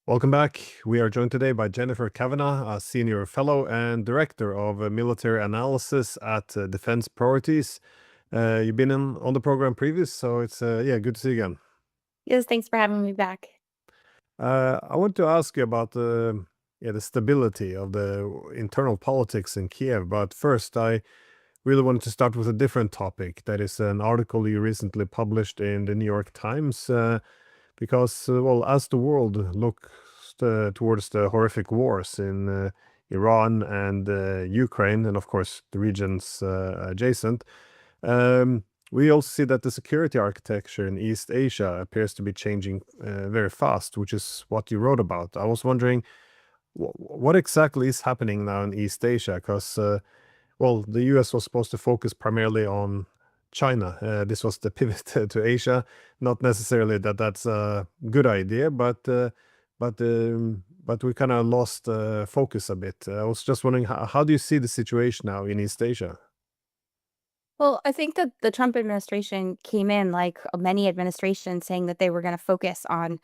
Welcome back. We are joined today by Jennifer Kavanagh, a senior fellow and director of military analysis at Defense Priorities. You've been on the program previous, so it's good to see you again. Yes, thanks for having me back. I want to ask you about the stability of the internal politics in Kiev, but first I really wanted to start with a different topic. That is an article you recently published in the New York Times. Because, well, as the world looks towards the horrific wars in Iran and Ukraine, and of course the regions adjacent, um, we also see that the security architecture in East Asia appears to be changing very fast, which is what you wrote about. I was wondering what exactly is happening now in East Asia, because well, the US was supposed to focus primarily on China. This was the pivot to Asia. Not necessarily that that's a good idea, but we kind of lost focus a bit. I was just wondering, how do you see the situation now in East Asia? Well, I think that the Trump administration came in like many administrations saying that they were going to focus on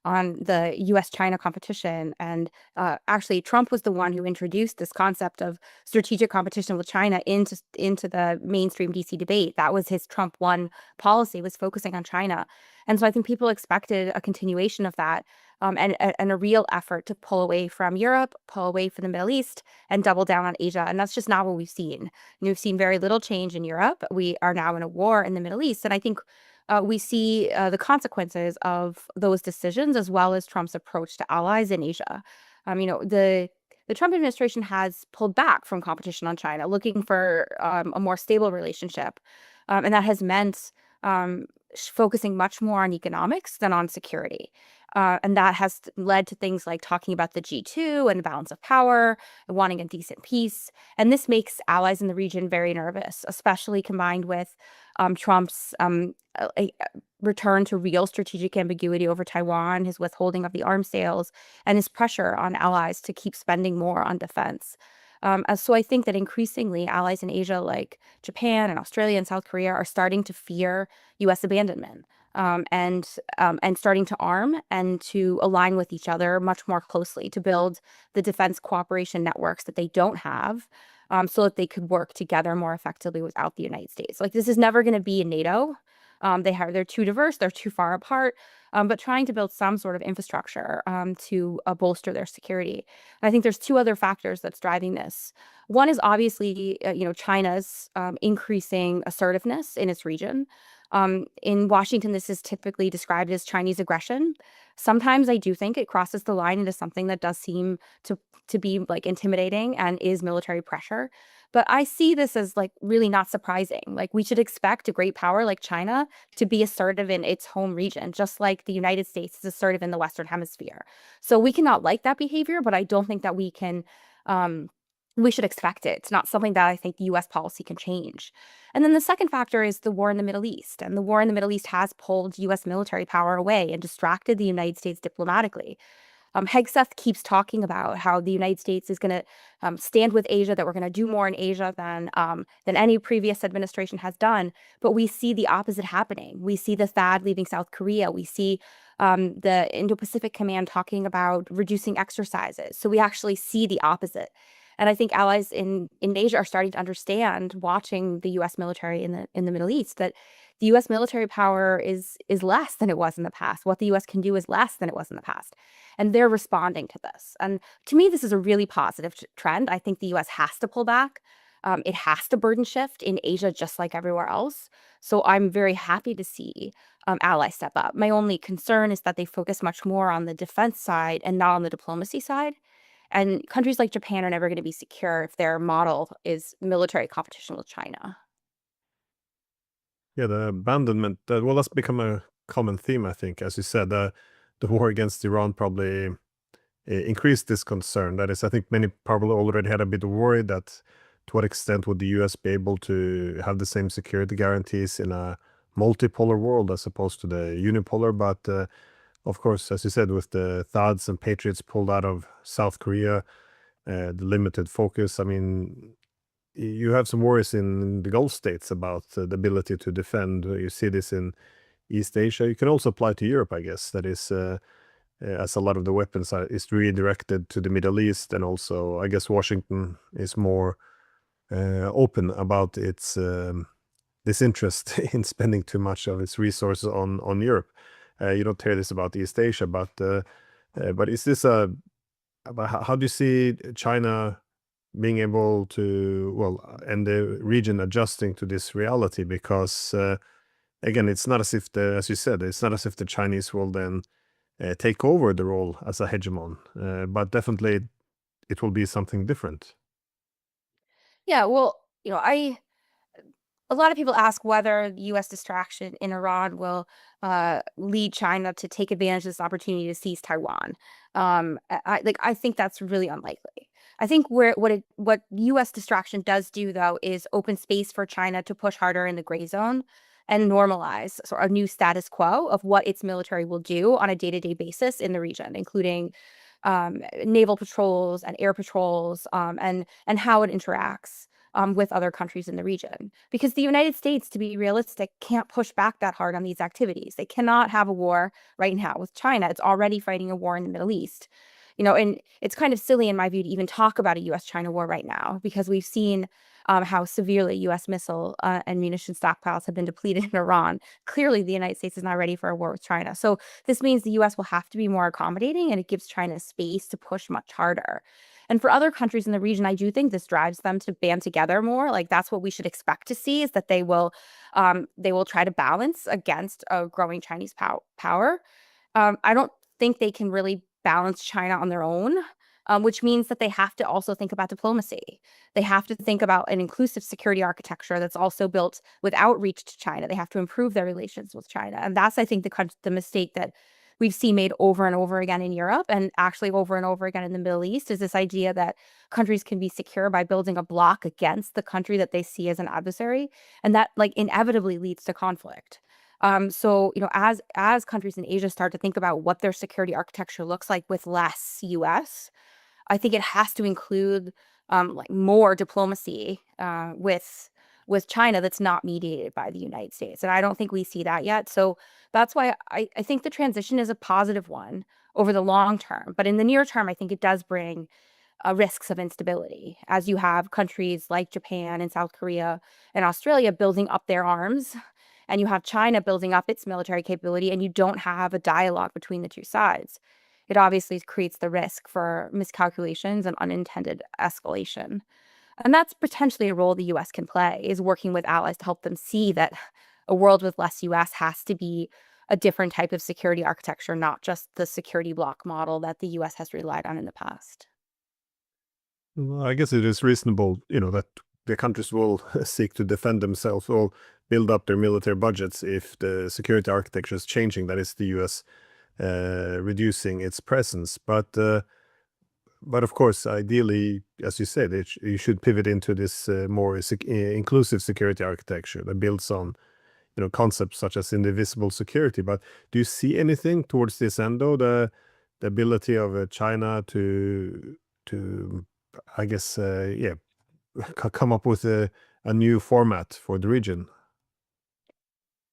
the US-China competition. And actually, Trump was the one who introduced this concept of strategic competition with China into the mainstream DC debate. That was his Trump one policy, was focusing on China. And so I think people expected a continuation of that, and a real effort to pull away from Europe, pull away from the Middle East, and double down on Asia. And that's just not what we've seen. And we've seen very little change in Europe. We are now in a war in the Middle East. And I think we see the consequences of those decisions as well as Trump's approach to allies in Asia. The Trump administration has pulled back from competition on China, looking for a more stable relationship. And that has meant focusing much more on economics than on security. And that has led to things like talking about the G2 and the balance of power, and wanting a decent peace. And this makes allies in the region very nervous, especially combined with Trump's return to real strategic ambiguity over Taiwan, his withholding of the arms sales, and his pressure on allies to keep spending more on defense. So I think that increasingly allies in Asia like Japan and Australia and South Korea are starting to fear U.S. abandonment, and starting to arm and to align with each other much more closely to build the defense cooperation networks that they don't have, so that they could work together more effectively without the United States. Like, this is never going to be in NATO. They're too diverse, they're too far apart. But trying to build some sort of infrastructure to bolster their security. And I think there's two other factors that's driving this. One is obviously, China's increasing assertiveness in its region. In Washington, this is typically described as Chinese aggression. Sometimes I do think it crosses the line into something that does seem to be like intimidating and is military pressure. But I see this as like really not surprising. Like, we should expect a great power like China to be assertive in its home region, just like the United States is assertive in the Western Hemisphere. So we cannot like that behavior, but I don't think that we should expect it. It's not something that I think US policy can change. And then the second factor is the war in the Middle East. And the war in the Middle East has pulled US military power away and distracted the United States diplomatically. Hegseth keeps talking about how the United States is going to stand with Asia, that we're going to do more in Asia than any previous administration has done. But we see the opposite happening. We see the THAAD leaving South Korea. We see the Indo-Pacific Command talking about reducing exercises. So we actually see the opposite. And I think allies in Asia are starting to understand, watching the U.S. military in the Middle East, that the U.S. military power is less than it was in the past. What the U.S. can do is less than it was in the past. And they're responding to this. And to me, this is a really positive trend. I think the U.S. has to pull back. It has to burden shift in Asia, just like everywhere else. So I'm very happy to see allies step up. My only concern is that they focus much more on the defense side and not on the diplomacy side. And countries like Japan are never going to be secure if their model is military competition with China. Yeah, the abandonment. Well, that's become a common theme, I think. As you said, the war against Iran probably increased this concern. That is, I think many probably already had a bit of worry that to what extent would the US be able to have the same security guarantees in a multipolar world as opposed to the unipolar. But of course, as you said, with the THAADs and Patriots pulled out of South Korea, the limited focus, I mean, you have some worries in the Gulf states about the ability to defend. You see this in East Asia. You can also apply to Europe, I guess. That is, as a lot of the weapons is redirected to the Middle East, and also I guess Washington is more open about its disinterest in spending too much of its resources on Europe. You don't hear this about East Asia, but is this a how do you see China being able to, well, and the region adjusting to this reality? Because again, it's not as if as you said, it's not as if the Chinese will then take over the role as a hegemon, but definitely it will be something different. Yeah, well, I a lot of people ask whether the U.S. distraction in Iran will lead China to take advantage of this opportunity to seize Taiwan. I think that's really unlikely. I think what U.S. distraction does do though is open space for China to push harder in the gray zone and normalize sort of a new status quo of what its military will do on a day-to-day basis in the region, including naval patrols and air patrols, and how it interacts with other countries in the region. Because the United States, to be realistic, can't push back that hard on these activities. They cannot have a war right now with China. It's already fighting a war in the Middle East. And it's kind of silly in my view to even talk about a US-China war right now, because we've seen how severely US missile and munition stockpiles have been depleted in Iran. Clearly, the United States is not ready for a war with China. So this means the US will have to be more accommodating, and it gives China space to push much harder. And for other countries in the region, I do think this drives them to band together more. Like that's what we should expect to see, is that they will try to balance against a growing Chinese power. I don't think they can really balance China on their own, which means that they have to also think about diplomacy. They have to think about an inclusive security architecture that's also built with outreach to China. They have to improve their relations with China. And that's, I think, the mistake that we've seen made over and over again in Europe, and actually over and over again in the Middle East, is this idea that countries can be secure by building a block against the country that they see as an adversary. And that like inevitably leads to conflict. So, as countries in Asia start to think about what their security architecture looks like with less US, I think it has to include like more diplomacy with China that's not mediated by the United States. And I don't think we see that yet. So that's why I think the transition is a positive one over the long term. But in the near term, I think it does bring risks of instability, as you have countries like Japan and South Korea and Australia building up their arms, and you have China building up its military capability, and you don't have a dialogue between the two sides. It obviously creates the risk for miscalculations and unintended escalation. And that's potentially a role the US can play, is working with allies to help them see that a world with less US has to be a different type of security architecture, not just the security bloc model that the US has relied on in the past. Well, I guess it is reasonable, that the countries will seek to defend themselves or build up their military budgets if the security architecture is changing. That is the U.S. Reducing its presence, but of course, ideally, as you said, you should pivot into this more inclusive security architecture that builds on concepts such as indivisible security. But do you see anything towards this end, though, the ability of China to I guess yeah, come up with a new format for the region?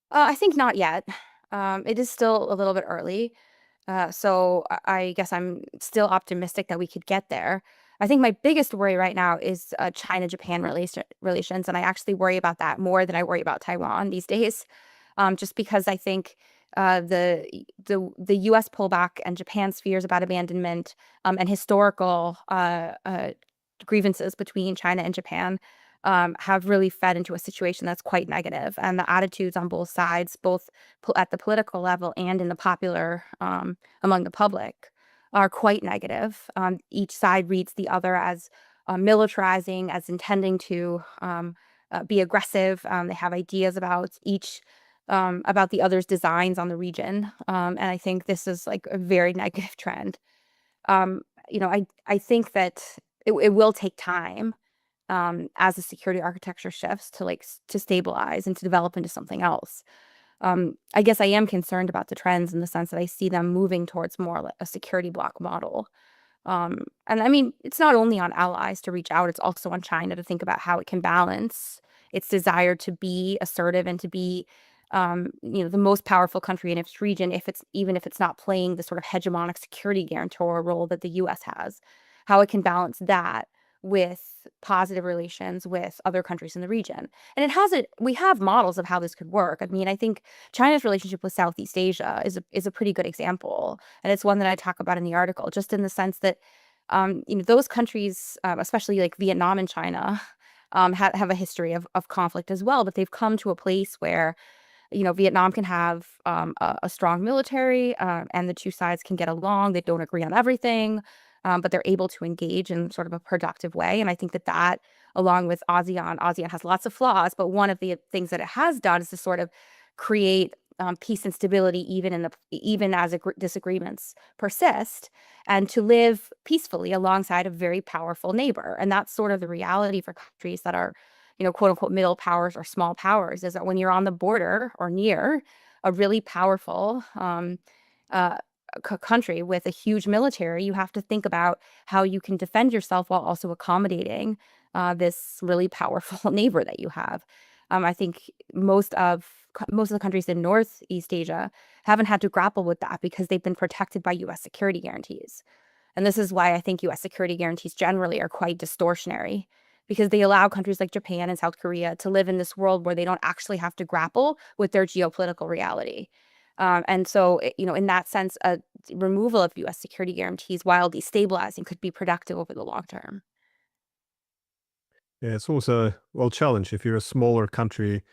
I think not yet. It is still a little bit early. So I guess I'm still optimistic that we could get there. I think my biggest worry right now is China-Japan relations, and I actually worry about that more than I worry about Taiwan these days, just because I think the U.S. pullback and Japan's fears about abandonment, and historical grievances between China and Japan, have really fed into a situation that's quite negative. And the attitudes on both sides, both at the political level and in the popular, among the public, are quite negative. Each side reads the other as militarizing, as intending to be aggressive. They have ideas about the other's designs on the region. And I think this is like a very negative trend. Um, I think that it will take time, as the security architecture shifts to to stabilize and to develop into something else. I guess I am concerned about the trends in the sense that I see them moving towards more like a security block model. And I mean, it's not only on allies to reach out, it's also on China to think about how it can balance its desire to be assertive and to be the most powerful country in its region, even if it's not playing the sort of hegemonic security guarantor role that the US has, how it can balance that with positive relations with other countries in the region. And we have models of how this could work. I mean, I think China's relationship with Southeast Asia is a pretty good example. And it's one that I talk about in the article, just in the sense that those countries, especially like Vietnam and China, have a history of conflict as well, but they've come to a place where Vietnam can have a strong military, and the two sides can get along. They don't agree on everything, but they're able to engage in sort of a productive way. And I think that, along with ASEAN has lots of flaws, but one of the things that it has done is to sort of create peace and stability, even as disagreements persist, and to live peacefully alongside a very powerful neighbor. And that's sort of the reality for countries that are quote unquote middle powers or small powers, is that when you're on the border or near a really powerful uh, country with a huge military, you have to think about how you can defend yourself while also accommodating this really powerful neighbor that you have. I think most of the countries in Northeast Asia haven't had to grapple with that because they've been protected by U.S. security guarantees. And this is why I think U.S. security guarantees generally are quite distortionary, because they allow countries like Japan and South Korea to live in this world where they don't actually have to grapple with their geopolitical reality. And so, in that sense, a removal of U.S. security guarantees, while destabilizing, could be productive over the long term. Yeah, it's also a well challenge if you're a smaller country,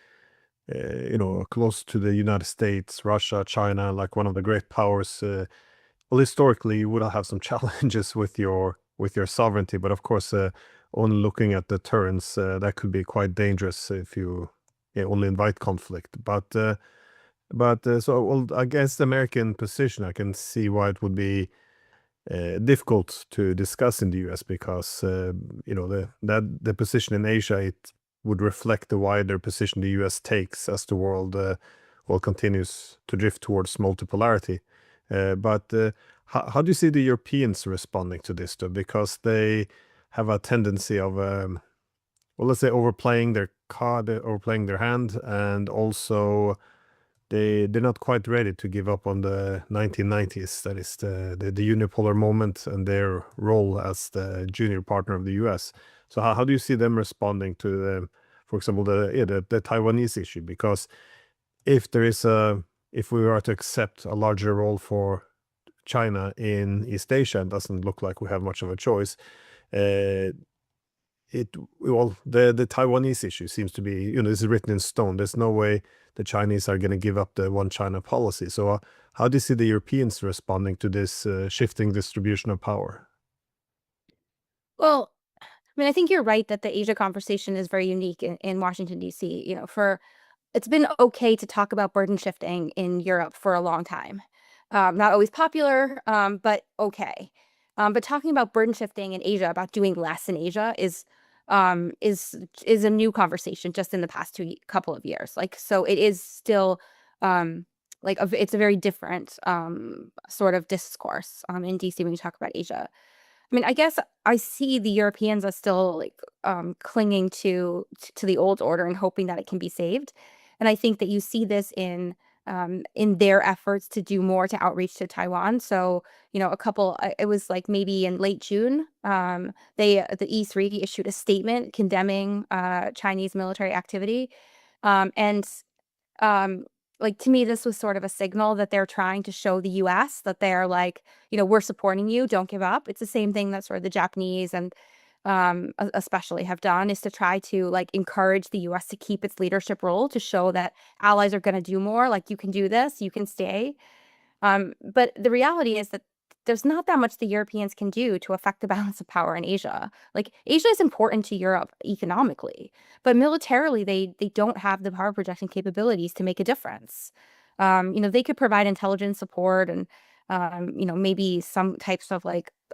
close to the United States, Russia, China, like one of the great powers. Well, historically, you would have some challenges with your sovereignty, but of course, only looking at deterrence, that could be quite dangerous if you only invite conflict. So, well, I guess the American position, I can see why it would be difficult to discuss in the U.S. because the position in Asia, it would reflect the wider position the U.S. takes as the world continues to drift towards multipolarity. But how do you see the Europeans responding to this, though? Because they have a tendency of well, let's say overplaying their card, overplaying their hand, and also they're not quite ready to give up on the 1990s. That is the unipolar moment and their role as the junior partner of the U.S. So how do you see them responding to, for example, the Taiwanese issue? Because if there is if we are to accept a larger role for China in East Asia, it doesn't look like we have much of a choice. Uh, the Taiwanese issue seems to be, this is written in stone. There's no way the Chinese are going to give up the one China policy. So how do you see the Europeans responding to this shifting distribution of power? Well, I mean, I think you're right that the Asia conversation is very unique in Washington, D.C. It's been okay to talk about burden shifting in Europe for a long time. Not always popular, but okay. But talking about burden shifting in Asia, about doing less in Asia, um, is is a new conversation just in the past couple of years. Like, so it is still it's a very different sort of discourse in DC when you talk about Asia. I mean, I guess I see the Europeans as still clinging to the old order and hoping that it can be saved. And I think that you see this in their efforts to do more to outreach to Taiwan. So, it was like maybe in late June, the E3 issued a statement condemning Chinese military activity. And um, to me, this was sort of a signal that they're trying to show the US that they're like, we're supporting you, don't give up. It's the same thing that sort of the Japanese and especially have done, is to try to encourage the US to keep its leadership role, to show that allies are going to do more. Like, you can do this, you can stay. But the reality is that there's not that much the Europeans can do to affect the balance of power in Asia. Like, Asia is important to Europe economically, but militarily, they don't have the power projection capabilities to make a difference. They could provide intelligence support and maybe some types of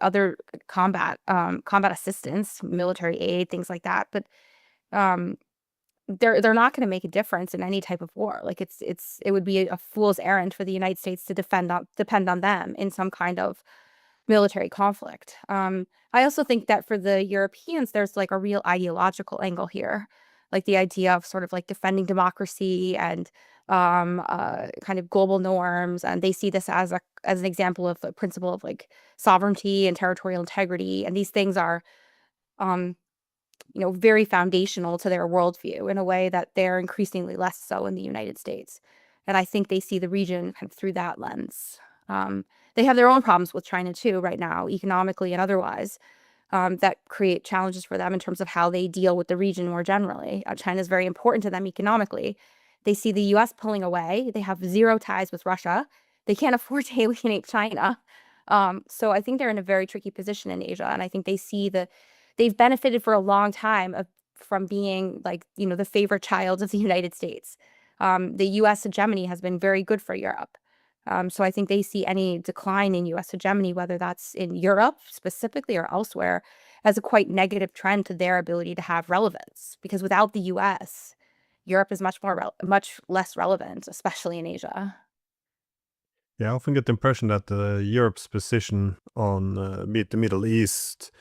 other combat assistance, military aid, things like that. But um, they're not going to make a difference in any type of war. Like, it would be a fool's errand for the United States to depend on them in some kind of military conflict. I also think that for the Europeans, there's a real ideological angle here, like the idea of sort of defending democracy and kind of global norms, and they see this as an example of the principle of like sovereignty and territorial integrity, and these things are um, very foundational to their worldview in a way that they're increasingly less so in the United States. And I think they see the region kind of through that lens. Um, they have their own problems with China too right now, economically and otherwise, that create challenges for them in terms of how they deal with the region more generally. China is very important to them economically. They see the US pulling away. They have zero ties with Russia. They can't afford to alienate China. So I think they're in a very tricky position in Asia. And I think they've benefited for a long time from being like, the favorite child of the United States. The US hegemony has been very good for Europe. So I think they see any decline in US hegemony, whether that's in Europe specifically or elsewhere, as a quite negative trend to their ability to have relevance. Because without the US, Europe is much less relevant, especially in Asia. Yeah, I often get the impression that Europe's position on be it the Middle East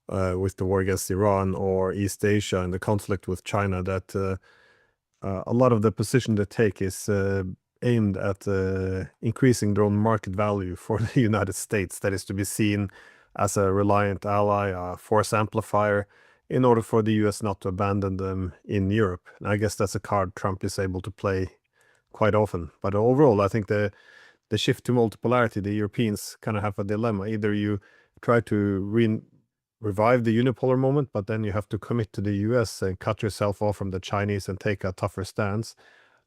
with the war against Iran or East Asia and the conflict with China, that a lot of the position they take is aimed at increasing their own market value for the United States. That is to be seen as a reliant ally, a force amplifier, in order for the US not to abandon them in Europe. And I guess that's a card Trump is able to play quite often. But overall, I think the shift to multipolarity, the Europeans kind of have a dilemma. Either you try to revive the unipolar moment, but then you have to commit to the US and cut yourself off from the Chinese and take a tougher stance,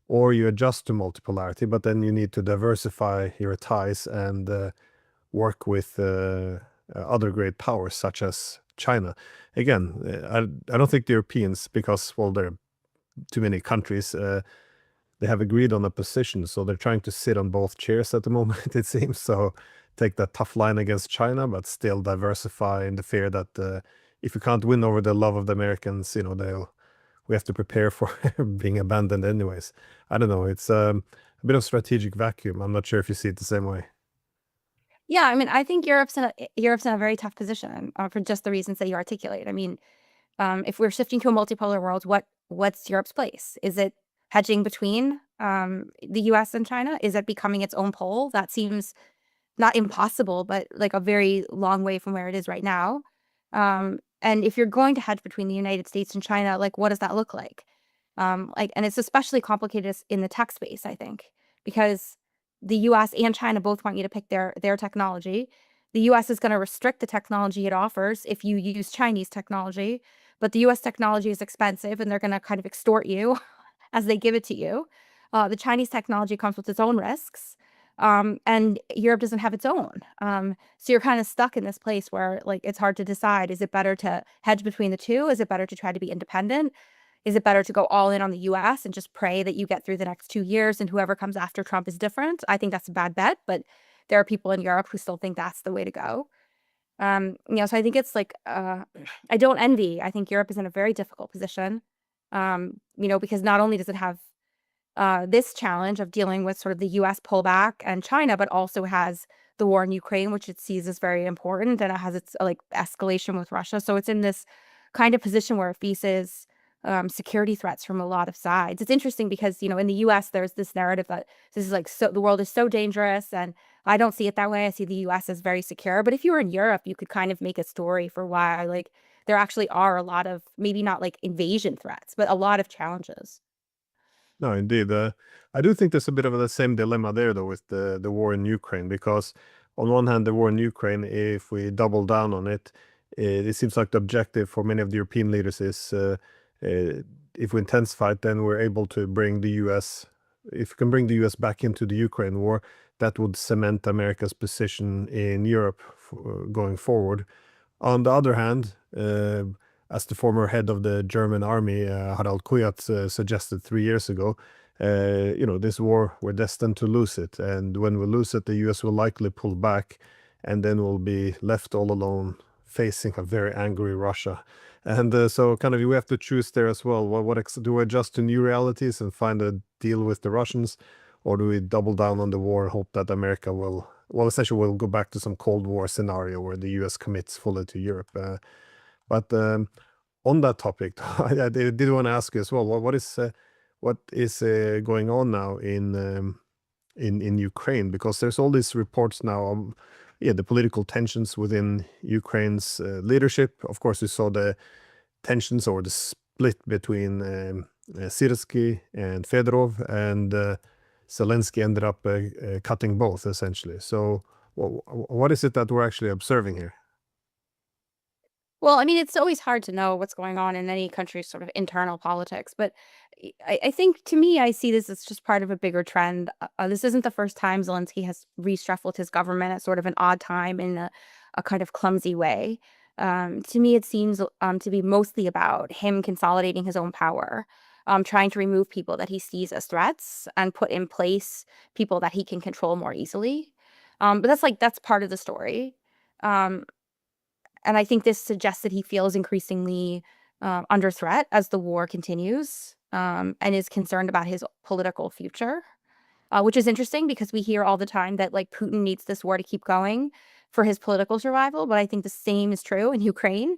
or you adjust to multipolarity, but then you need to diversify your ties and work with other great powers such as China. Again, I don't think the Europeans, because, well, there are too many countries, they have agreed on a position, so they're trying to sit on both chairs at the moment, it seems. So take that tough line against China, but still diversify in the fear that if you can't win over the love of the Americans, we have to prepare for being abandoned anyways. I don't know. It's a bit of strategic vacuum. I'm not sure if you see it the same way. Yeah, I mean, I think Europe's in a very tough position for just the reasons that you articulate. I mean, if we're shifting to a multipolar world, what's Europe's place? Is it hedging between the U.S. and China? Is it becoming its own pole? That seems not impossible, but like a very long way from where it is right now. And if you're going to hedge between the United States and China, like what does that look like? And it's especially complicated in the tech space, I think, because the U.S. and China both want you to pick their technology. The U.S. is going to restrict the technology it offers if you use Chinese technology, but the U.S. technology is expensive, and they're going to kind of extort you as they give it to you. The Chinese technology comes with its own risks, and Europe doesn't have its own. So you're kind of stuck in this place where like it's hard to decide: is it better to hedge between the two? Is it better to try to be independent? Is it better to go all in on the US and just pray that you get through the next 2 years and whoever comes after Trump is different? I think that's a bad bet, but there are people in Europe who still think that's the way to go. So I think it's like I don't envy. I think Europe is in a very difficult position. Because not only does it have this challenge of dealing with sort of the US pullback and China, but also has the war in Ukraine, which it sees as very important, and it has its like escalation with Russia. So it's in this kind of position where it faces security threats from a lot of sides. It's interesting because, in the US, there's this narrative that this is like so the world is so dangerous. And I don't see it that way. I see the US as very secure. But if you were in Europe, you could kind of make a story for why like there actually are a lot of maybe not like invasion threats, but a lot of challenges. No, indeed. I do think there's a bit of the same dilemma there, though, with the war in Ukraine, because on one hand, the war in Ukraine, if we double down on it, it seems like the objective for many of the European leaders is if we intensify it, then we're able to bring the US, if we can bring the US back into the Ukraine war, that would cement America's position in Europe going forward. On the other hand, as the former head of the German army, Harald Kuyat, suggested 3 years ago, this war, we're destined to lose it. And when we lose it, the US will likely pull back, and then we'll be left all alone facing a very angry Russia. And so kind of we have to choose there as well. Do we adjust to new realities and find a deal with the Russians? Or do we double down on the war and hope that America will, well, essentially we'll go back to some Cold War scenario where the US commits fully to Europe? But on that topic, I did want to ask you as well, what is what is going on now in Ukraine, because there's all these reports now on the political tensions within Ukraine's leadership. Of course, we saw the tensions or the split between Syrskyi and Fedorov, and Zelensky ended up cutting both essentially. So, what is it that we're actually observing here? Well, I mean, it's always hard to know what's going on in any country's sort of internal politics, but I think to me, I see this as just part of a bigger trend. This isn't the first time Zelensky has reshuffled his government at sort of an odd time in a kind of clumsy way. To me, it seems to be mostly about him consolidating his own power, trying to remove people that he sees as threats and put in place people that he can control more easily. But that's part of the story. Um, and I think this suggests that he feels increasingly under threat as the war continues, and is concerned about his political future, which is interesting because we hear all the time that like Putin needs this war to keep going for his political survival. But I think the same is true in Ukraine.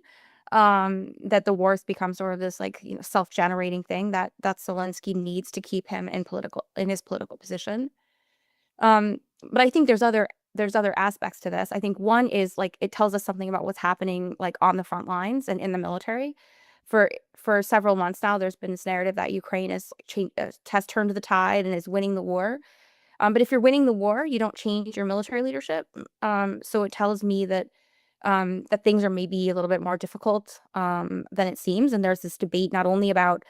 That the war has become sort of this like self-generating thing that Zelensky needs to keep him in his political position. But I think there's other aspects to this. I think one is, like, it tells us something about what's happening, like, on the front lines and in the military. For several months now, there's been this narrative that Ukraine has turned the tide and is winning the war. But if you're winning the war, you don't change your military leadership. So it tells me that things are maybe a little bit more difficult, than it seems, and there's this debate not only about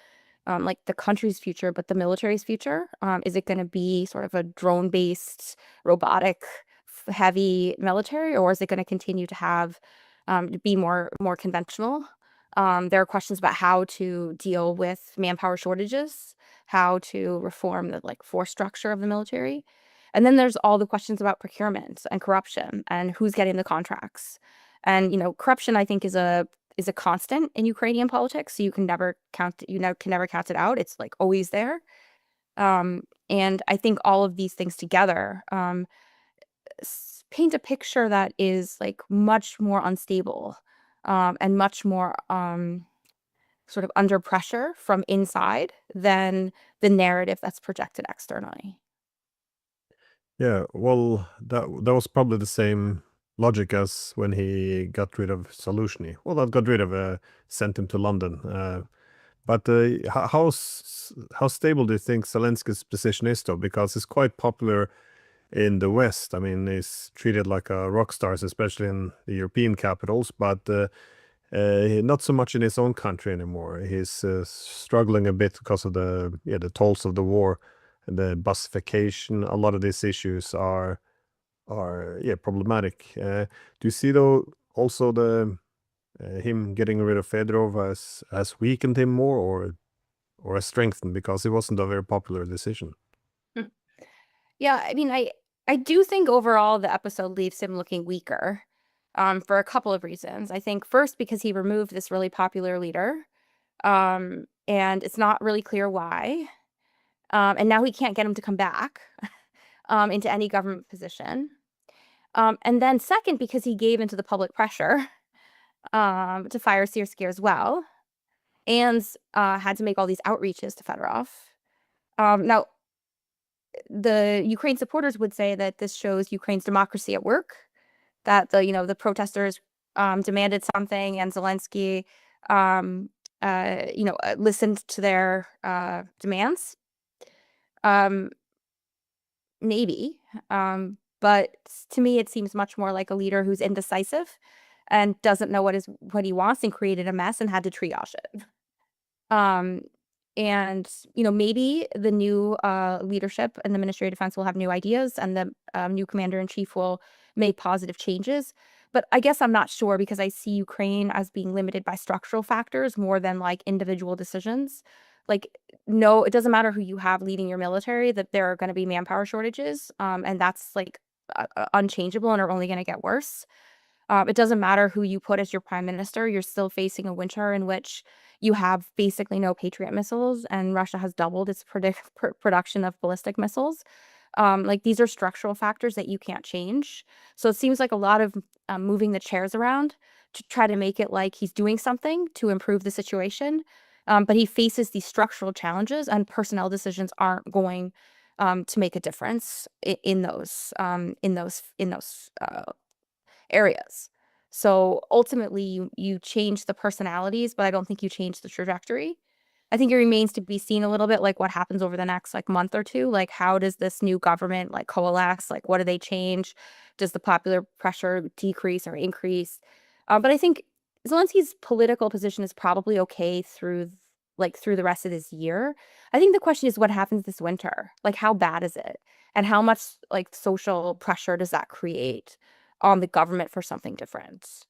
like the country's future, but the military's future. Is it going to be sort of a drone-based, robotic, heavy military, or is it going to continue to have to be more conventional? There are questions about how to deal with manpower shortages, how to reform the like force structure of the military, and then there's all the questions about procurement and corruption and who's getting the contracts. And corruption, I think, is a constant in Ukrainian politics, so you can never count it out. It's, like, always there. And I think all of these things together, paint a picture that is, like, much more unstable, and much more, sort of under pressure from inside than the narrative that's projected externally. Yeah, well, that was probably the same logic as when he got rid of Solushny. Well, not got rid of, sent him to London. But how stable do you think Zelensky's position is, though? Because he's quite popular in the West. I mean, he's treated like a rock star, especially in the European capitals, but not so much in his own country anymore. He's struggling a bit because of the tolls of the war, and the busification. A lot of these issues are problematic. Do you see, though, also the him getting rid of Fedorov has weakened him more, or has strengthened, because it wasn't a very popular decision? Hmm. Yeah, I mean, I do think overall the episode leaves him looking weaker, for a couple of reasons. I think first because he removed this really popular leader, and it's not really clear why. And now he can't get him to come back into any government position. And then second, because he gave into the public pressure to fire Syrskyi as well, and had to make all these outreaches to Fedorov. Now, the Ukraine supporters would say that this shows Ukraine's democracy at work, that the protesters demanded something, and Zelensky listened to their demands. Um, Maybe. But to me, it seems much more like a leader who's indecisive and doesn't know what he wants and created a mess and had to triage it. Um, and maybe the new leadership and the Ministry of Defense will have new ideas, and the new commander in chief will make positive changes. But I guess I'm not sure, because I see Ukraine as being limited by structural factors more than like individual decisions. Like, no, it doesn't matter who you have leading your military, that there are going to be manpower shortages, and that's like unchangeable and are only going to get worse. It doesn't matter who you put as your prime minister, you're still facing a winter in which you have basically no Patriot missiles, and Russia has doubled its production of ballistic missiles. Like, these are structural factors that you can't change. So it seems like a lot of moving the chairs around to try to make it like he's doing something to improve the situation. But he faces these structural challenges, and personnel decisions aren't going to make a difference in those areas. So ultimately, you change the personalities, but I don't think you change the trajectory. I think it remains to be seen a little bit, like, what happens over the next, like, month or two. Like, how does this new government, like, coalesce? Like, what do they change? Does the popular pressure decrease or increase? But I think Zelensky's political position is probably okay through the rest of this year. I think the question is what happens this winter? Like, how bad is it? And how much, like, social pressure does that create on the government for something different?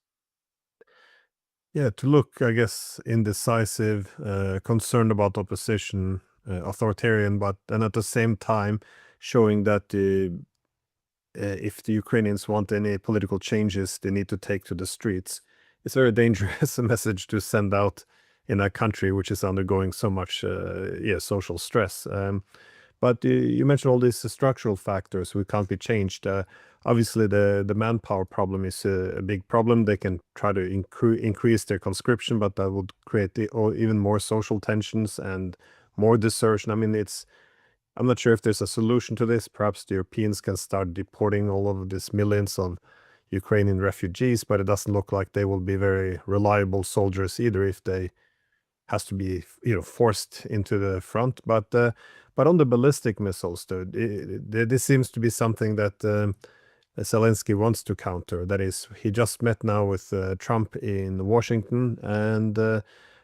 Yeah, to look, I guess, indecisive, concerned about opposition, authoritarian, but then at the same time showing that if the Ukrainians want any political changes, they need to take to the streets. It's very dangerous a message to send out in a country which is undergoing so much, social stress. But you mentioned all these structural factors which can't be changed. Obviously, the manpower problem is a big problem. They can try to increase their conscription, but that would create even more social tensions and more desertion. I mean, I'm not sure if there's a solution to this. Perhaps the Europeans can start deporting all of these millions of Ukrainian refugees, but it doesn't look like they will be very reliable soldiers either if they has to be forced into the front. But on the ballistic missiles, though, this seems to be something that Zelensky wants to counter. That is, he just met now with Trump in Washington, and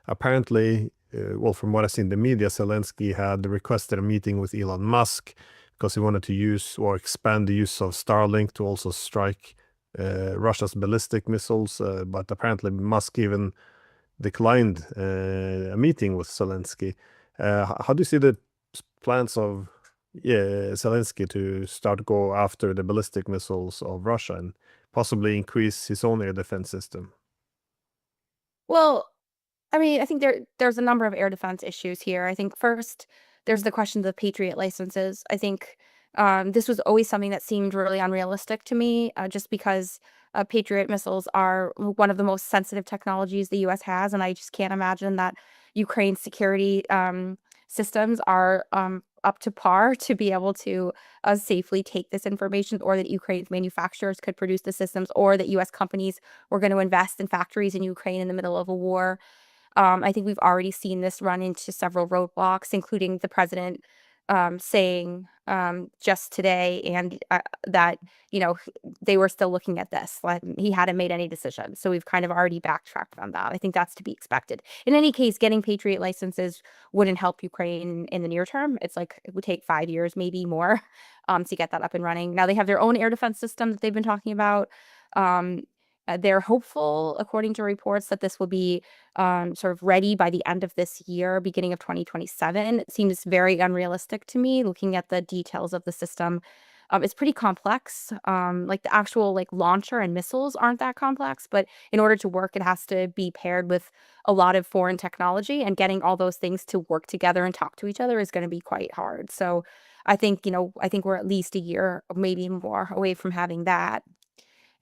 apparently, well, from what I see in the media, Zelensky had requested a meeting with Elon Musk because he wanted to use or expand the use of Starlink to also strike Russia's ballistic missiles. But apparently, Musk even declined a meeting with Zelensky. How do you see the plans of Zelensky to start go after the ballistic missiles of Russia and possibly increase his own air defense system? Well, I mean, I think there's a number of air defense issues here. I think first, there's the question of the Patriot licenses. I think this was always something that seemed really unrealistic to me, just because Patriot missiles are one of the most sensitive technologies the U.S. has, and I just can't imagine that Ukraine's security systems are up to par to be able to safely take this information, or that Ukraine's manufacturers could produce the systems, or that U.S. companies were going to invest in factories in Ukraine in the middle of a war. I think we've already seen this run into several roadblocks, including the president saying just today and that they were still looking at this. Like, he hadn't made any decisions, so we've kind of already backtracked on that. I think that's to be expected. In any case, getting Patriot licenses wouldn't help Ukraine in the near term. It's like it would take 5 years, maybe more, to get that up and running. Now they have their own air defense system that they've been talking about. Um, they're hopeful, according to reports, that this will be sort of ready by the end of this year, beginning of 2027. It seems very unrealistic to me, looking at the details of the system. It's pretty complex. Like, the actual, like, launcher and missiles aren't that complex, but in order to work, it has to be paired with a lot of foreign technology, and getting all those things to work together and talk to each other is going to be quite hard. So I think we're at least a year, maybe more, away from having that.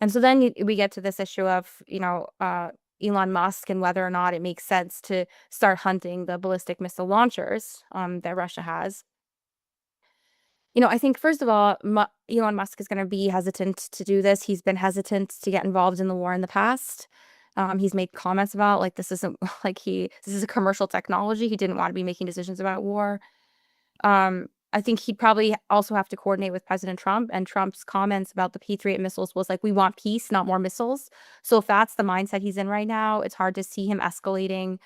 And so then we get to this issue of, Elon Musk, and whether or not it makes sense to start hunting the ballistic missile launchers that Russia has. I think, first of all, Elon Musk is going to be hesitant to do this. He's been hesitant to get involved in the war in the past. He's made comments about, like, this isn't like this is a commercial technology. He didn't want to be making decisions about war. I think he'd probably also have to coordinate with President Trump, and Trump's comments about the Patriot missiles was like, "We want peace, not more missiles." So if that's the mindset he's in right now, it's hard to see him escalating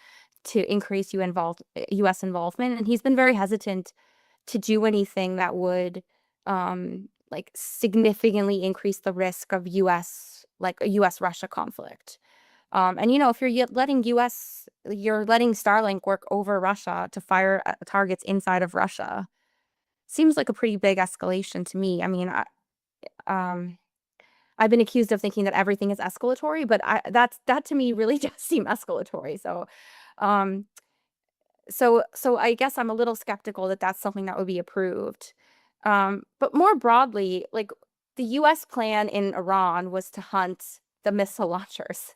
to increase U.S. involvement. And he's been very hesitant to do anything that would, like, significantly increase the risk of like a U.S.-Russia conflict. And if you're letting Starlink work over Russia to fire at targets inside of Russia. Seems like a pretty big escalation to me. I mean, um, I've been accused of thinking that everything is escalatory, but that to me really does seem escalatory. Um, so I guess I'm a little skeptical that that's something that would be approved. But more broadly, like, the U.S. plan in Iran was to hunt the missile launchers.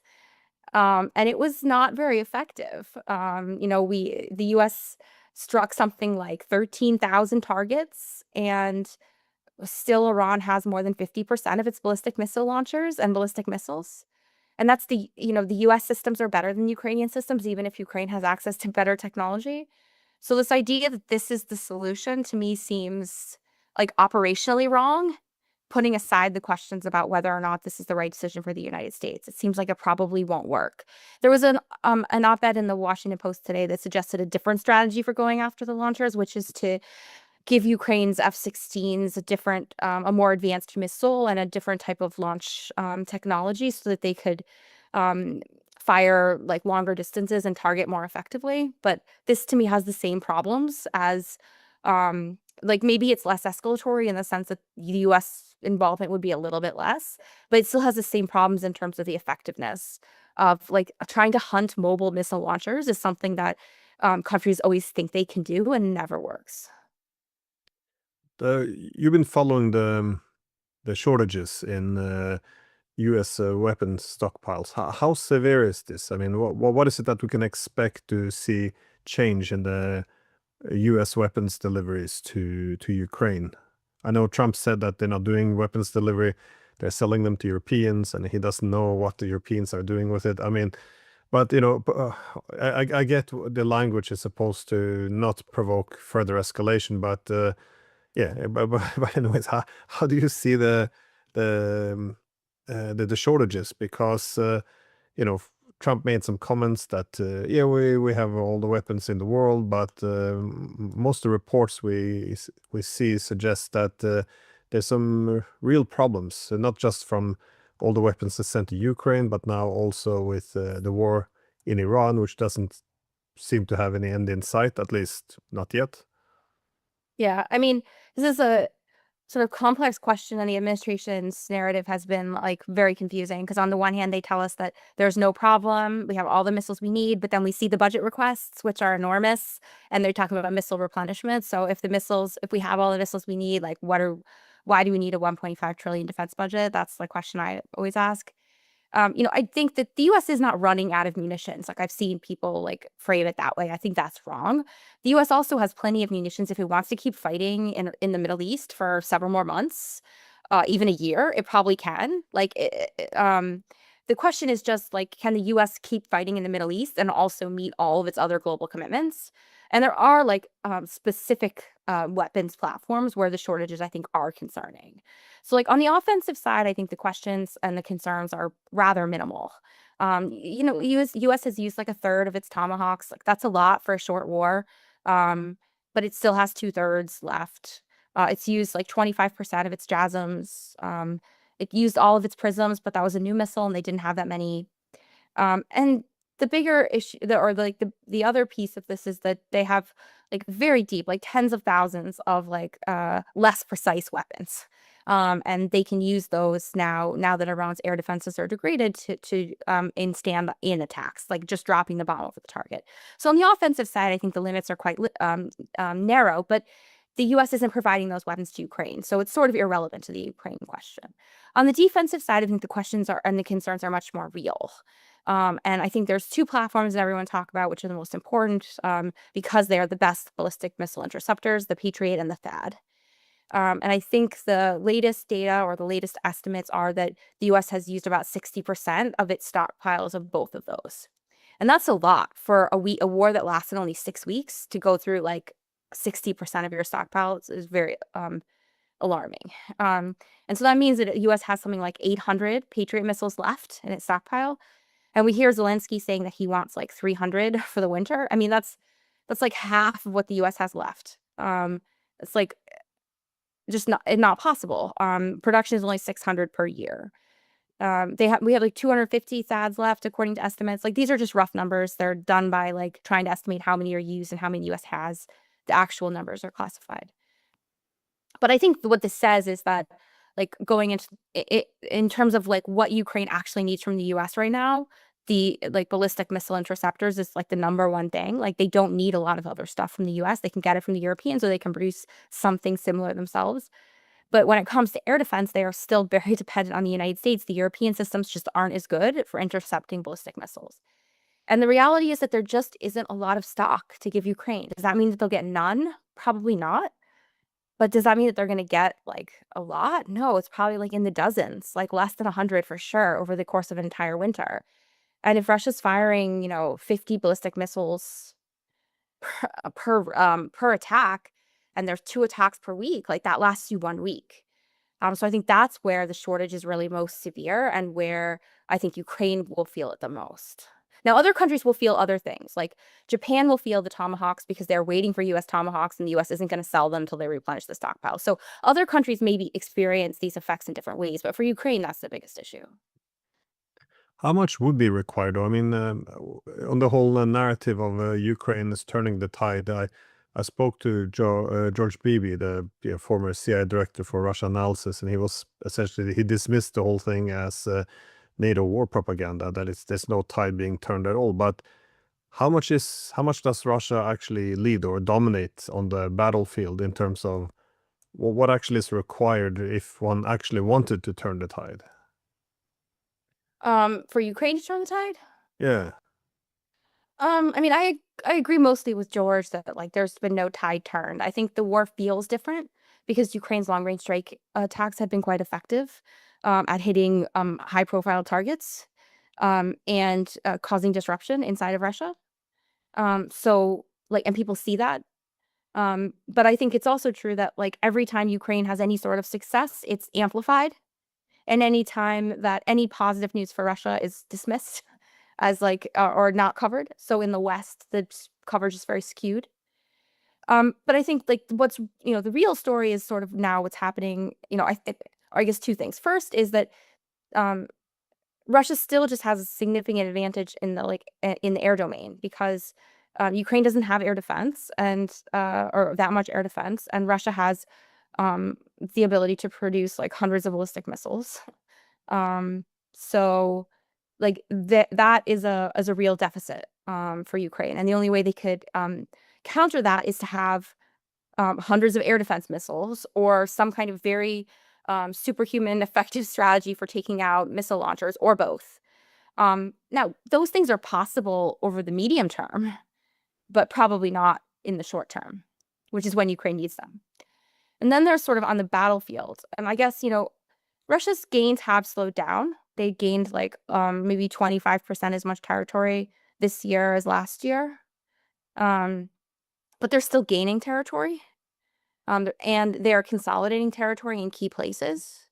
And it was not very effective. The U.S. struck something like 13,000 targets, and still Iran has more than 50% of its ballistic missile launchers and ballistic missiles. And that's the US systems are better than Ukrainian systems, even if Ukraine has access to better technology. So this idea that this is the solution to me seems like operationally wrong, putting aside the questions about whether or not this is the right decision for the United States. It seems like it probably won't work. There was an op-ed in the Washington Post today that suggested a different strategy for going after the launchers, which is to give Ukraine's F-16s a more advanced missile and a different type of launch technology so that they could um, fire like longer distances and target more effectively. But this to me has the same problems as like maybe it's less escalatory in the sense that the US involvement would be a little bit less, but it still has the same problems in terms of the effectiveness of like trying to hunt mobile missile launchers is something that countries always think they can do and never works. You've been following the shortages in U.S. Weapons stockpiles. How severe is this? I mean, what is it that we can expect to see change in the U.S. weapons deliveries to Ukraine? I know Trump said that they're not doing weapons delivery; they're selling them to Europeans, and he doesn't know what the Europeans are doing with it. I mean, but I get the language is supposed to not provoke further escalation, but yeah, but anyways, how do you see the the shortages? Because you know, Trump made some comments that yeah, we have all the weapons in the world, but most of the reports we see suggest that there's some real problems, not just from all the weapons that's sent to Ukraine, but now also with the war in Iran, which doesn't seem to have any end in sight, at least not yet. Yeah, I mean, this is a sort of complex question, and the administration's narrative has been like very confusing because on the one hand, they tell us that there's no problem, we have all the missiles we need, but then we see the budget requests, which are enormous, and they're talking about missile replenishment. So if we have all the missiles we need, like why do we need a 1.5 trillion defense budget? That's the question I always ask. I think that the US is not running out of munitions. Like I've seen people like frame it that way. I think that's wrong. The US also has plenty of munitions if it wants to keep fighting in the Middle East for several more months, even a year, it probably can. The question is just like, can the US keep fighting in the Middle East and also meet all of its other global commitments? And there are like specific weapons platforms where the shortages I think are concerning. So, like on the offensive side, I think the questions and the concerns are rather minimal. US has used like a third of its tomahawks. Like that's a lot for a short war, um, but it still has two-thirds left. It's used like 25% of its JASSMs. It used all of its prisms, but that was a new missile, and they didn't have that many. And the bigger issue, the other piece of this is that they have like very deep, like tens of thousands of like less precise weapons. And they can use those now that Iran's air defenses are degraded to stand in attacks, like just dropping the bomb over the target. So on the offensive side, I think the limits are quite narrow, but the US isn't providing those weapons to Ukraine. So it's sort of irrelevant to the Ukraine question. On the defensive side, I think the questions are and the concerns are much more real. And I think there's two platforms that everyone talk about, which are the most important because they are the best ballistic missile interceptors, the Patriot and the THAAD. And I think the latest data or the latest estimates are that the US has used about 60% of its stockpiles of both of those. And that's a lot for a war that lasted only 6 weeks to go through like 60% of your stockpiles is very alarming. And so that means that the US has something like 800 Patriot missiles left in its stockpile. And we hear Zelensky saying that he wants like 300 for the winter. I mean, that's like half of what the US has left. It's like just not possible. Production is only 600 per year. We have like 250 THAADs left according to estimates. Like these are just rough numbers. They're done by like trying to estimate how many are used and how many US has. The actual numbers are classified. But I think what this says is that like going into it in terms of like what Ukraine actually needs from the US right now, the like ballistic missile interceptors is like the number one thing. Like they don't need a lot of other stuff from the US. They can get it from the Europeans or they can produce something similar themselves. But when it comes to air defense, they are still very dependent on the United States. The European systems just aren't as good for intercepting ballistic missiles. And the reality is that there just isn't a lot of stock to give Ukraine. Does that mean that they'll get none? Probably not. But does that mean that they're going to get like a lot? No, it's probably like in the dozens, like less than 100 for sure over the course of an entire winter. And if Russia's firing, 50 ballistic missiles per attack, and there's 2 attacks per week, like that lasts you 1 week. So I think that's where the shortage is really most severe and where I think Ukraine will feel it the most. Now, other countries will feel other things. Like Japan will feel the Tomahawks because they're waiting for US Tomahawks and the US isn't going to sell them until they replenish the stockpile. So other countries maybe experience these effects in different ways, but for Ukraine, that's the biggest issue. How much would be required, though? I mean, on the whole narrative of Ukraine is turning the tide. I spoke to George Beebe, the former CIA director for Russia analysis, and he was essentially he dismissed the whole thing as NATO war propaganda. That there's no tide being turned at all. But how much does Russia actually lead or dominate on the battlefield in terms of what actually is required if one actually wanted to turn the tide? For Ukraine to turn the tide? Yeah. I mean, I agree mostly with George that like there's been no tide turned. I think the war feels different because Ukraine's long range strike attacks have been quite effective at hitting high profile targets and causing disruption inside of Russia. So like, and people see that. But I think it's also true that like every time Ukraine has any sort of success, it's amplified. And any time that any positive news for Russia is dismissed as like or not covered. So in the West, the coverage is very skewed. But I think like what's the real story is sort of now what's happening. I guess 2 things. First is that um, Russia still just has a significant advantage in the in the air domain because Ukraine doesn't have air defense and or that much air defense, and Russia has the ability to produce like hundreds of ballistic missiles. So like that is a real deficit for Ukraine, and the only way they could counter that is to have hundreds of air defense missiles or some kind of very superhuman effective strategy for taking out missile launchers or both. Now, those things are possible over the medium term, but probably not in the short term, which is when Ukraine needs them. And then they're sort of on the battlefield. And I guess, Russia's gains have slowed down. They gained like maybe 25% as much territory this year as last year. But they're still gaining territory. And they're consolidating territory in key places.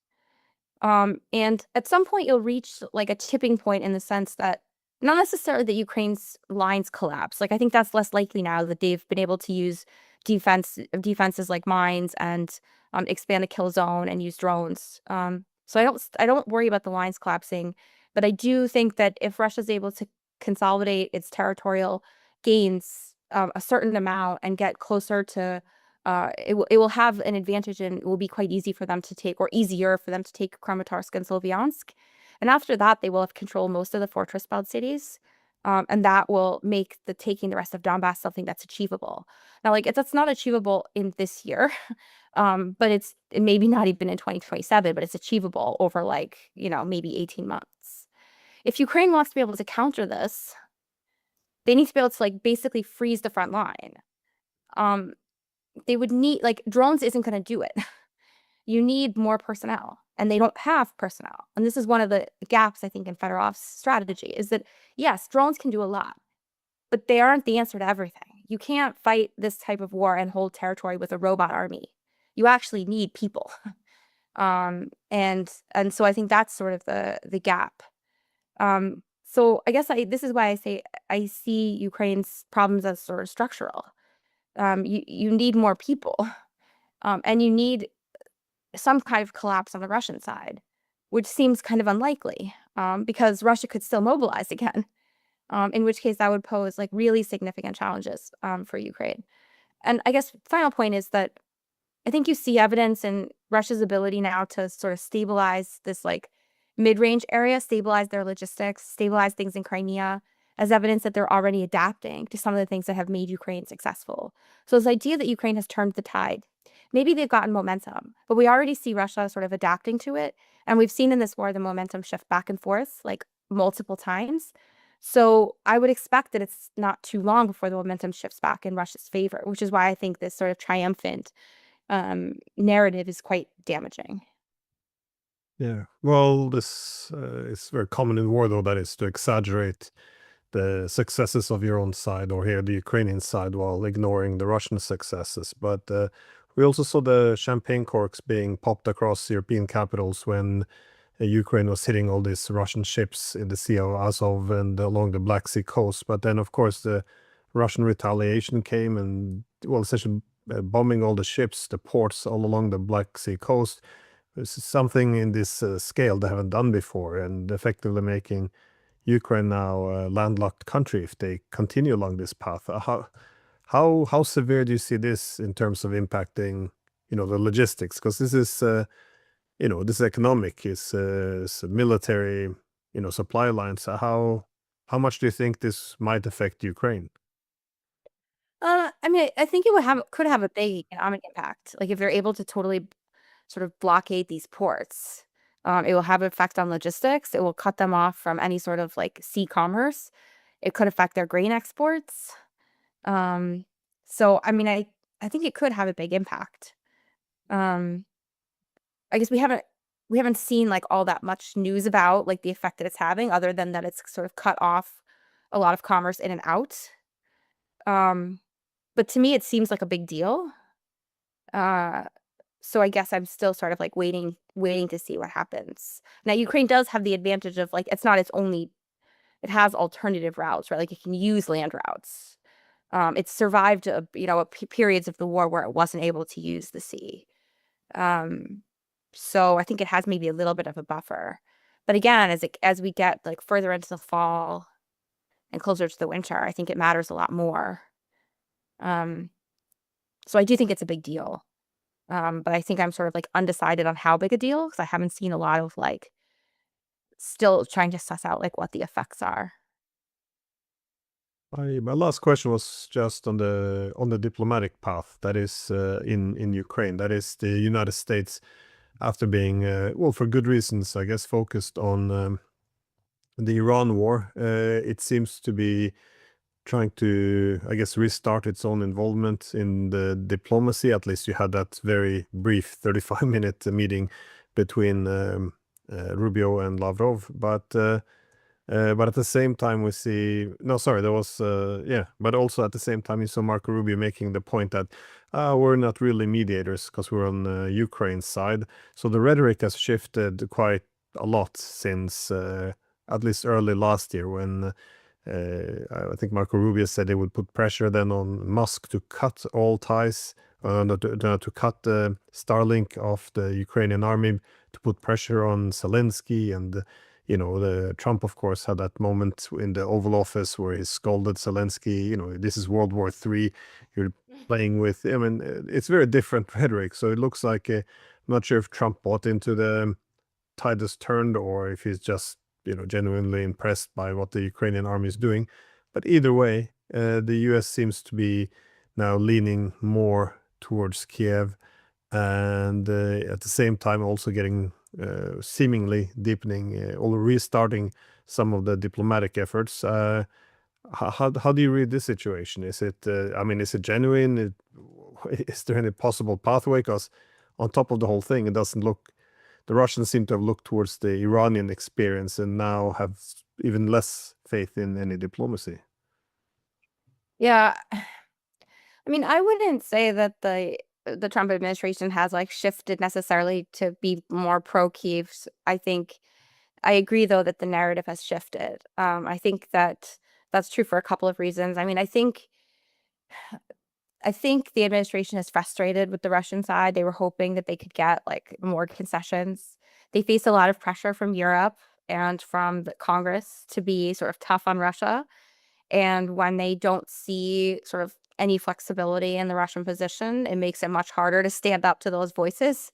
And at some point you'll reach like a tipping point in the sense that not necessarily that Ukraine's lines collapse. Like I think that's less likely now that they've been able to use defenses like mines and expand the kill zone and use drones. So I don't worry about the lines collapsing, but I do think that if Russia's able to consolidate its territorial gains a certain amount and get closer to it will have an advantage and it will be quite easy for them to take, or easier for them to take Kramatorsk and Sloviansk. And after that, they will have controlled most of the fortress belt cities. And that will make taking the rest of Donbass something that's achievable. Now, like that's not achievable in this year, but it maybe not even in 2027, but it's achievable over like, maybe 18 months. If Ukraine wants to be able to counter this, they need to be able to like basically freeze the front line. They would need like drones isn't going to do it. You need more personnel, and they don't have personnel. And this is one of the gaps, I think, in Fedorov's strategy is that, yes, drones can do a lot, but they aren't the answer to everything. You can't fight this type of war and hold territory with a robot army. You actually need people. And so I think that's sort of the gap. So I guess this is why I say I see Ukraine's problems as sort of structural. You need more people, and you need some kind of collapse on the Russian side, which seems kind of unlikely because Russia could still mobilize again, in which case that would pose like really significant challenges for Ukraine. And I guess final point is that I think you see evidence in Russia's ability now to sort of stabilize this like mid-range area, stabilize their logistics, stabilize things in Crimea, as evidence that they're already adapting to some of the things that have made Ukraine successful. So this idea that Ukraine has turned the tide, maybe they've gotten momentum, but we already see Russia sort of adapting to it. And we've seen in this war the momentum shift back and forth like multiple times. So I would expect that it's not too long before the momentum shifts back in Russia's favor, which is why I think this sort of triumphant narrative is quite damaging. Yeah. Well, this is very common in war, though, that is to exaggerate the successes of your own side or here the Ukrainian side while ignoring the Russian successes. But we also saw the champagne corks being popped across European capitals when Ukraine was hitting all these Russian ships in the Sea of Azov and along the Black Sea coast. But then, of course, the Russian retaliation came and, well, essentially bombing all the ships, the ports all along the Black Sea coast. This is something in this scale they haven't done before, and effectively making Ukraine now a landlocked country if they continue along this path. How severe do you see this in terms of impacting, the logistics? Because this is, this is economic, it's military, supply lines. So how much do you think this might affect Ukraine? I mean, I think it could have a big economic impact. Like if they're able to totally sort of blockade these ports, it will have an effect on logistics. It will cut them off from any sort of like sea commerce. It could affect their grain exports. Um, so I mean, I think it could have a big impact. Um, I guess we haven't seen like all that much news about like the effect that it's having, other than that it's sort of cut off a lot of commerce in and out. Um, but to me, it seems like a big deal. Uh, so I guess I'm still sort of like waiting to see what happens. Now, Ukraine does have the advantage of like it's not its only. It has alternative routes, right? Like it can use land routes. It's survived, periods of the war where it wasn't able to use the sea. Um, so I think it has maybe a little bit of a buffer. But again, as we get like further into the fall and closer to the winter, I think it matters a lot more. Um, so I do think it's a big deal. But I think I'm sort of like undecided on how big a deal because I haven't seen a lot of like still trying to suss out like what the effects are. My last question was just on the diplomatic path that is in Ukraine. That is the United States, after being well, for good reasons, I guess, focused on the Iran war. It seems to be trying to, I guess, restart its own involvement in the diplomacy. At least you had that very brief 35-minute meeting between Rubio and Lavrov. But at the same time, we see no, sorry, there was yeah, but also at the same time, you saw Marco Rubio making the point that we're not really mediators because we're on Ukraine's side. So the rhetoric has shifted quite a lot since at least early last year when I think Marco Rubio said they would put pressure then on Musk to cut all ties, to cut the Starlink off the Ukrainian army, to put pressure on Zelensky. And the Trump, of course, had that moment in the Oval Office where he scolded Zelensky. This is World War III. You're playing with. I mean, it's very different rhetoric. So it looks like I'm not sure if Trump bought into the tide has turned or if he's just genuinely impressed by what the Ukrainian army is doing. But either way, the U.S. seems to be now leaning more towards Kiev, and at the same time also getting seemingly deepening or restarting some of the diplomatic efforts. How do you read this situation? Is it I mean, is it genuine? Is there any possible pathway? Because on top of the whole thing, it doesn't look. The Russians seem to have looked towards the Iranian experience and now have even less faith in any diplomacy. Yeah, I mean, I wouldn't say that the Trump administration has like shifted necessarily to be more pro Kiev. I think I agree though that the narrative has shifted. I think that that's true for a couple of reasons. I mean, I think the administration is frustrated with the Russian side. They were hoping that they could get like more concessions. They face a lot of pressure from Europe and from the Congress to be sort of tough on Russia. And when they don't see sort of any flexibility in the Russian position, it makes it much harder to stand up to those voices.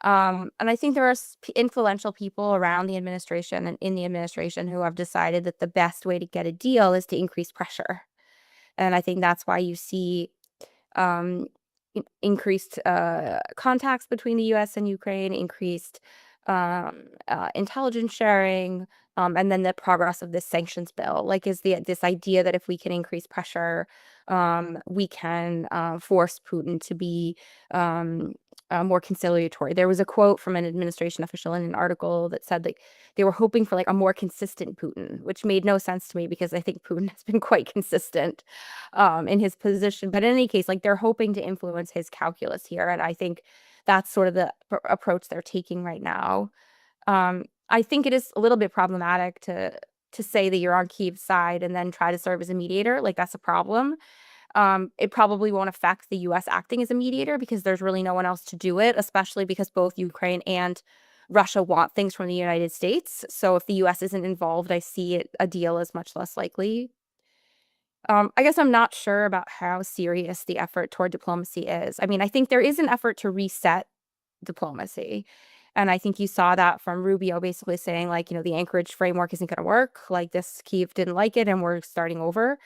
And I think there are influential people around the administration and in the administration who have decided that the best way to get a deal is to increase pressure. And I think that's why you see um, increased contacts between the U.S. and Ukraine, increased intelligence sharing, and then the progress of this sanctions bill. Like, is this idea that if we can increase pressure, we can force Putin to be more conciliatory. There was a quote from an administration official in an article that said like they were hoping for like a more consistent Putin, which made no sense to me because I think Putin has been quite consistent in his position. But in any case, like they're hoping to influence his calculus here. And I think that's sort of the approach they're taking right now. I think it is a little bit problematic to say that you're on Kyiv's side and then try to serve as a mediator. Like that's a problem. It probably won't affect the US acting as a mediator because there's really no one else to do it, especially because both Ukraine and Russia want things from the United States. So if the US isn't involved, I see a deal as much less likely. I guess I'm not sure about how serious the effort toward diplomacy is. I mean, I think there is an effort to reset diplomacy. And I think you saw that from Rubio basically saying, like, the Anchorage framework isn't going to work. Like, this Kyiv didn't like it, and we're starting over.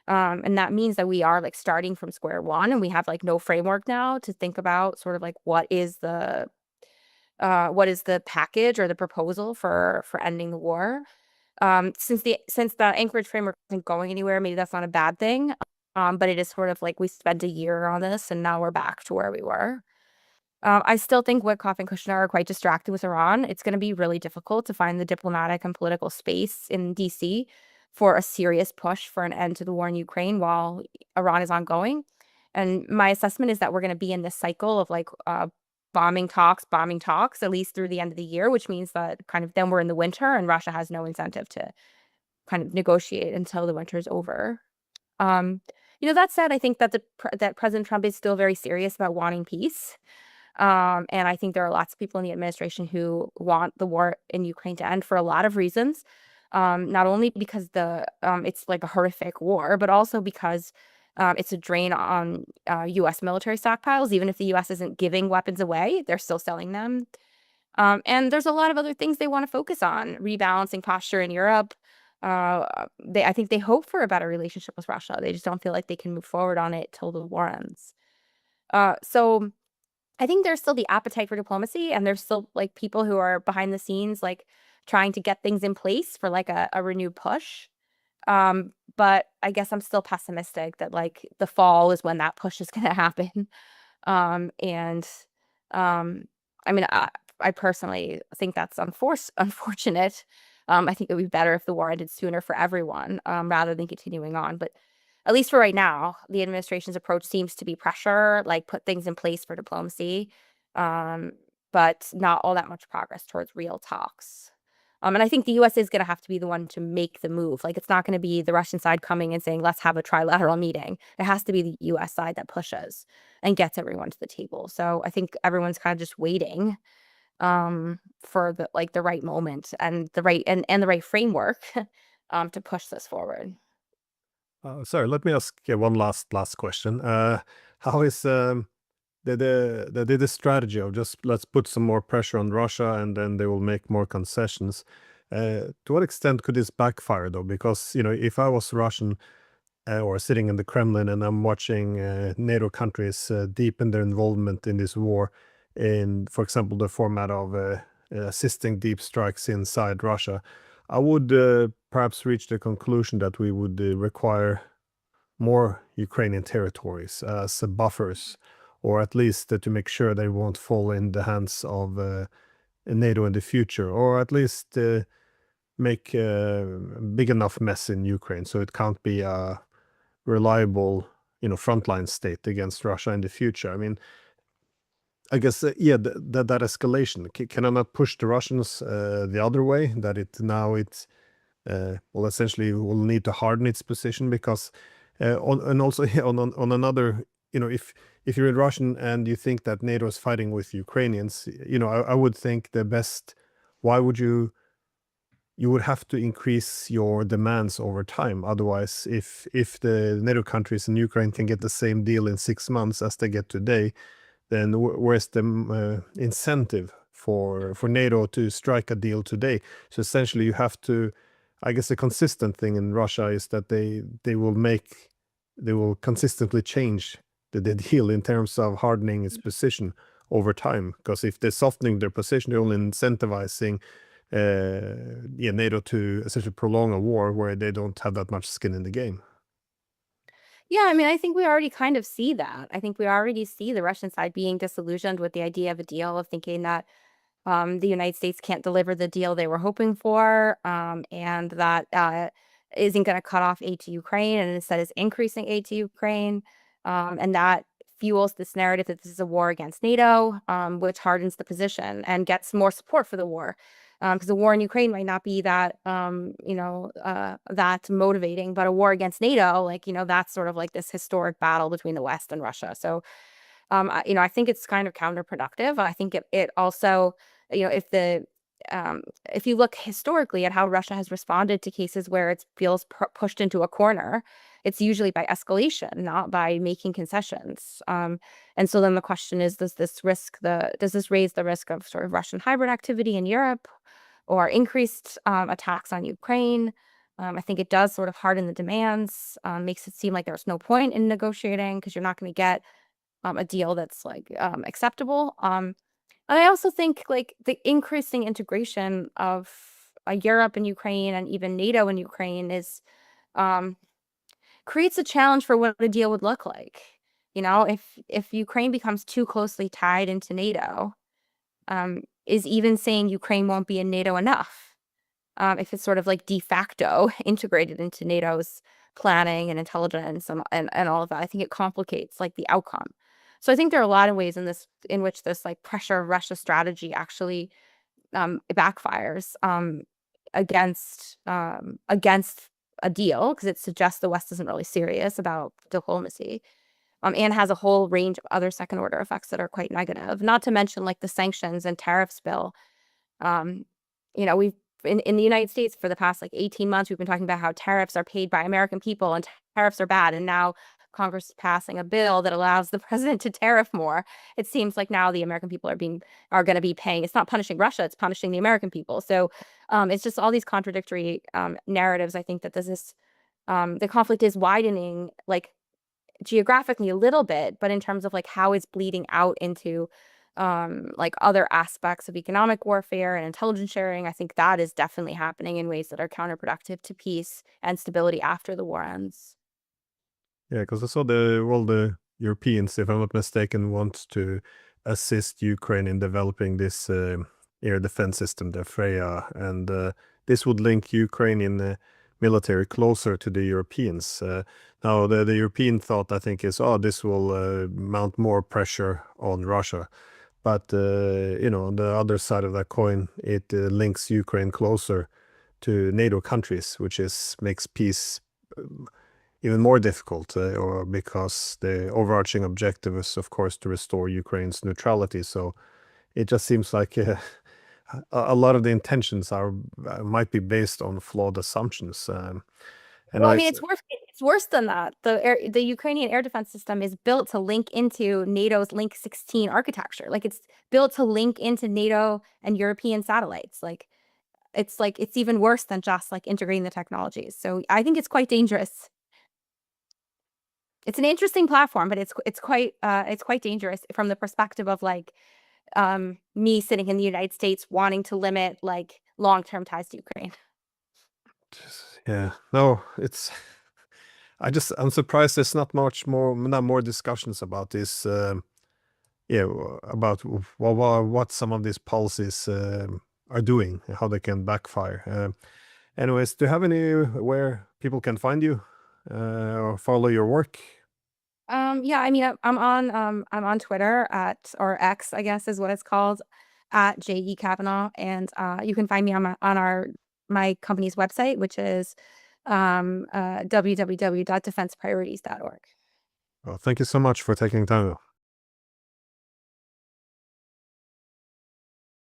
And that means that we are like starting from square one, and we have like no framework now to think about sort of like what is the package or the proposal for ending the war. Since the Anchorage framework isn't going anywhere, maybe that's not a bad thing. But it is sort of like we spent a year on this and now we're back to where we were. I still think Witkoff and Kushner are quite distracted with Iran. It's going to be really difficult to find the diplomatic and political space in DC for a serious push for an end to the war in Ukraine while Iran is ongoing. And my assessment is that we're going to be in this cycle of like bombing talks, at least through the end of the year, which means that kind of then we're in the winter and Russia has no incentive to kind of negotiate until the winter is over. Um, that said, I think that that President Trump is still very serious about wanting peace. And I think there are lots of people in the administration who want the war in Ukraine to end for a lot of reasons. Not only because it's like a horrific war, but also because it's a drain on U.S. military stockpiles. Even if the U.S. isn't giving weapons away, they're still selling them. And there's a lot of other things they want to focus on, rebalancing posture in Europe. I think they hope for a better relationship with Russia. They just don't feel like they can move forward on it till the war ends. So I think there's still the appetite for diplomacy, and there's still like people who are behind the scenes, like trying to get things in place for like a renewed push. But I guess I'm still pessimistic that like the fall is when that push is going to happen. And I mean, I personally think that's unfortunate. I think it would be better if the war ended sooner for everyone, rather than continuing on. But at least for right now, the administration's approach seems to be pressure, like put things in place for diplomacy, but not all that much progress towards real talks. And I think the U.S. is going to have to be the one to make the move. Like, it's not going to be the Russian side coming and saying, let's have a trilateral meeting. It has to be the U.S. side that pushes and gets everyone to the table. So I think everyone's kind of just waiting for the right moment and the right framework to push this forward. Sorry, let me ask one last question. How is the strategy of just let's put some more pressure on Russia and then they will make more concessions? To what extent could this backfire though? Because if I was Russian or sitting in the Kremlin and I'm watching NATO countries deepen their involvement in this war, in, for example, the format of assisting deep strikes inside Russia, I would perhaps reach the conclusion that we would require more Ukrainian territories as buffers, or at least to make sure they won't fall in the hands of NATO in the future, or at least make a big enough mess in Ukraine so it can't be a reliable, frontline state against Russia in the future. I mean, I guess, yeah, that escalation, can I not push the Russians the other way, that it's well, essentially will need to harden its position because, and also on another, if you're in Russian and you think that NATO is fighting with Ukrainians, I would think why would you would have to increase your demands over time. Otherwise, if the NATO countries in Ukraine can get the same deal in 6 months as they get today, then where's the incentive for NATO to strike a deal today? So essentially, you have to. I guess the consistent thing in Russia is that they will consistently change the deal in terms of hardening its position over time. Because if they're softening their position, they're only incentivizing NATO to essentially prolong a war where they don't have that much skin in the game. Yeah, I mean, I think we already kind of see that. I think we already see the Russian side being disillusioned with the idea of a deal, of thinking that the United States can't deliver the deal they were hoping for, and that isn't going to cut off aid to Ukraine, and instead is increasing aid to Ukraine. And that fuels this narrative that this is a war against NATO, which hardens the position and gets more support for the war. Because the war in Ukraine might not be that, that motivating, but a war against NATO, like, that's sort of like this historic battle between the West and Russia. So, I think it's kind of counterproductive. I think it also, if if you look historically at how Russia has responded to cases where it feels pushed into a corner, it's usually by escalation, not by making concessions. And so then the question is, does this raise the risk of sort of Russian hybrid activity in Europe, or increased attacks on Ukraine? I think it does sort of harden the demands, makes it seem like there's no point in negotiating because you're not going to get a deal that's like acceptable. And I also think like the increasing integration of Europe and Ukraine, and even NATO and Ukraine, is um, creates a challenge for what a deal would look like. If Ukraine becomes too closely tied into NATO, is even saying Ukraine won't be in NATO enough? If it's sort of like de facto integrated into NATO's planning and intelligence and all of that, I think it complicates like the outcome. So I think there are a lot of ways in which this like pressure of Russia strategy actually backfires against a deal, because it suggests the West isn't really serious about diplomacy, and has a whole range of other second order effects that are quite negative. Not to mention like the sanctions and tariffs bill. Um, we've in the United States for the past like 18 months, we've been talking about how tariffs are paid by American people and tariffs are bad. And now Congress is passing a bill that allows the president to tariff more. It seems like now the American people are going to be paying. It's not punishing Russia, it's punishing the American people. So it's just all these contradictory narratives. I think that the conflict is widening, like geographically a little bit, but in terms of like how it's bleeding out into like other aspects of economic warfare and intelligence sharing, I think that is definitely happening in ways that are counterproductive to peace and stability after the war ends. Yeah, because I saw the Europeans, if I'm not mistaken, want to assist Ukraine in developing this air defense system, the Freya, and this would link Ukrainian military closer to the Europeans. Now, the European thought, I think, is, this will mount more pressure on Russia. But, on the other side of that coin, it links Ukraine closer to NATO countries, which makes peace even more difficult, or because the overarching objective is, of course, to restore Ukraine's neutrality. So it just seems like a lot of the intentions might be based on flawed assumptions. And Well, I I, mean, it's worse than that. The Ukrainian air defense system is built to link into NATO's Link 16 architecture. Like, it's built to link into NATO and European satellites. Like it's even worse than just like integrating the technologies. So I think it's quite dangerous. It's an interesting platform, but it's quite dangerous from the perspective of like me sitting in the United States wanting to limit like long-term ties to Ukraine. yeah, no, it's. I'm surprised there's not more discussions about this. Yeah, about what some of these policies are doing, how they can backfire. Anyways, do you have anywhere people can find you or follow your work? Yeah, I mean, I'm on Twitter or X, I guess is what it's called, at JE Kavanagh, and you can find me on my company's website, which is www.defensepriorities.org. Well, thank you so much for taking time.